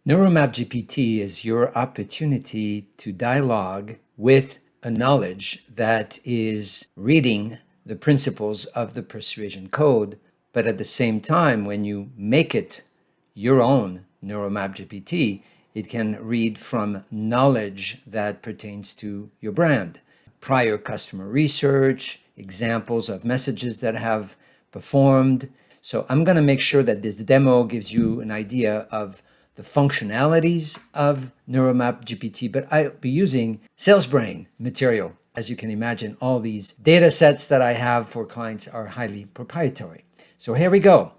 Neuromap GPT is your opportunity to dialogue with a knowledge that is reading the principles of the persuasion code, but at the same time, when you make it your own Neuromap GPT, it can read from knowledge that pertains to your brand, prior customer research, examples of messages that have performed. So I'm going to make sure that this demo gives you an idea of the functionalities of Neuromap GPT, but I'll be using SalesBrain material. As you can imagine, all these data sets that I have for clients are highly proprietary. So here we go.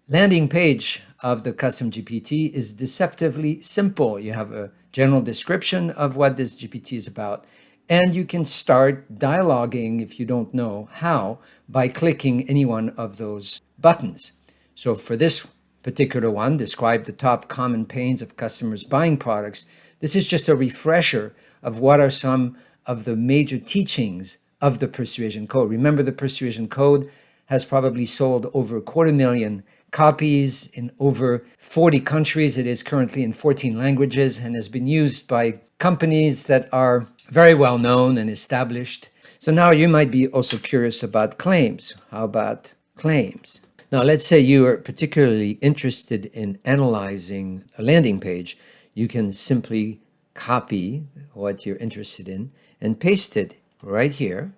Landing page of the custom GPT is deceptively simple. You have a general description of what this GPT is about, and you can start dialoguing, if you don't know how, by clicking any one of those buttons. So for this particular one, describe the top common pains of customers buying products. This is just a refresher of what are some of the major teachings of the persuasion code. Remember, the persuasion code has probably sold over 250,000 copies in over 40 countries. It is currently in 14 languages and has been used by companies that are very well known and established. So now you might be also curious about claims. How about claims? Now, let's say you are particularly interested in analyzing a landing page. You can simply copy what you're interested in and paste it right here,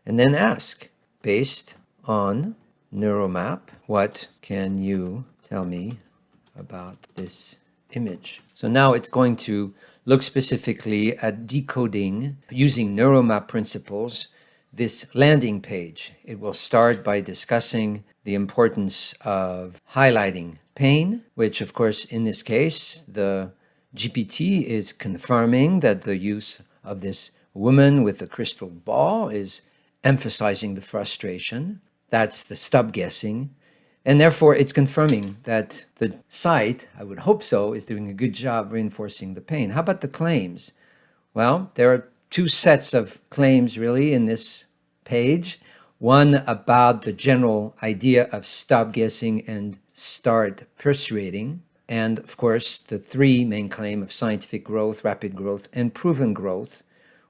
and then ask, based on Neuromap, what can you tell me about this image? So now it's going to look specifically at decoding using Neuromap principles this landing page. It will start by discussing the importance of highlighting pain, which of course in this case the GPT is confirming that the use of this woman with the crystal ball is emphasizing the frustration. That's the stop guessing. And therefore it's confirming that the site, I would hope so, is doing a good job reinforcing the pain. How about the claims? Well, there are two sets of claims really in this page. One about the general idea of stop guessing and start persuading. And of course, the three main claims of scientific growth, rapid growth, and proven growth,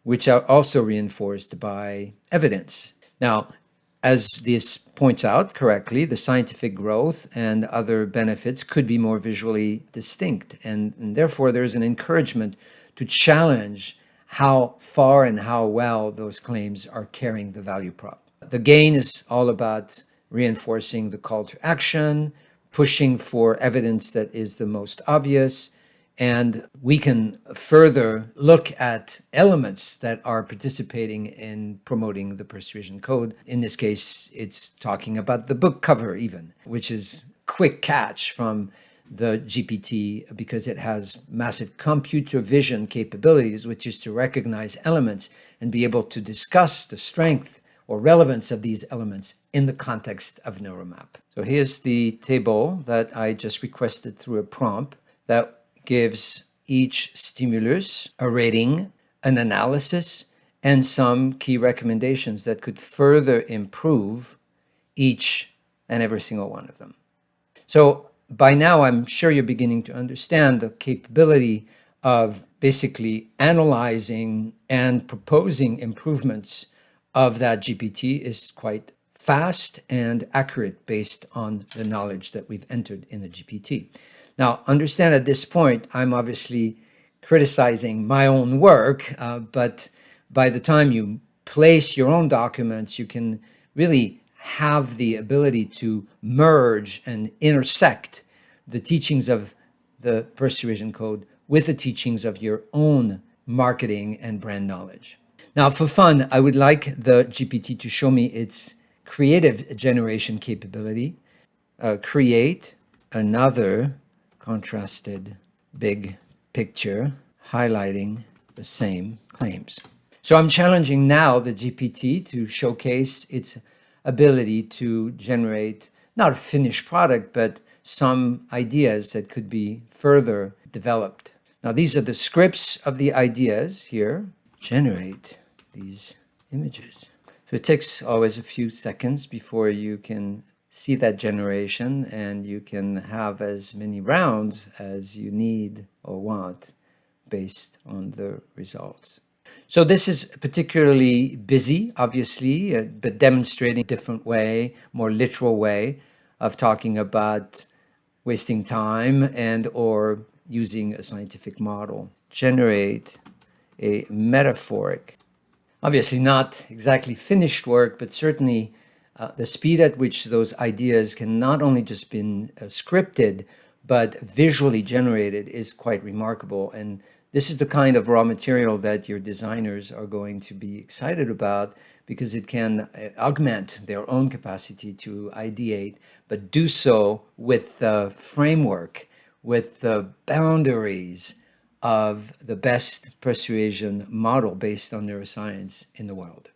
which are also reinforced by evidence. Now, as this points out correctly, the scientific growth and other benefits could be more visually distinct. And therefore, there's an encouragement to challenge how far and how well those claims are carrying the value prop. The gain is all about reinforcing the call to action, pushing for evidence that is the most obvious, and we can further look at elements that are participating in promoting the persuasion code. In this case, it's talking about the book cover even, which is quick catch from the GPT because it has massive computer vision capabilities, which is to recognize elements and be able to discuss the strength or relevance of these elements in the context of Neuromap. So here's the table that I just requested through a prompt that gives each stimulus a rating, an analysis, and some key recommendations that could further improve each and every single one of them. So by now, I'm sure you're beginning to understand the capability of basically analyzing and proposing improvements of that GPT is quite fast and accurate based on the knowledge that we've entered in the GPT. Now, understand at this point, I'm obviously criticizing my own work, but by the time you place your own documents, you can really have the ability to merge and intersect the teachings of the persuasion code with the teachings of your own marketing and brand knowledge. Now, for fun, I would like the GPT to show me its creative generation capability. Create another contrasted big picture highlighting the same claims. So I'm challenging now the GPT to showcase its ability to generate not a finished product, but some ideas that could be further developed. Now, these are the scripts of the ideas here. Generate these images. So it takes always a few seconds before you can see that generation, and you can have as many rounds as you need or want based on the results. So this is particularly busy, obviously, but demonstrating a different way, more literal way of talking about wasting time and or using a scientific model. Generate a metaphoric, obviously not exactly finished work, but certainly the speed at which those ideas can not only just been scripted, but visually generated is quite remarkable. And this is the kind of raw material that your designers are going to be excited about because it can augment their own capacity to ideate, but do so with the framework, with the boundaries of the best persuasion model based on neuroscience in the world.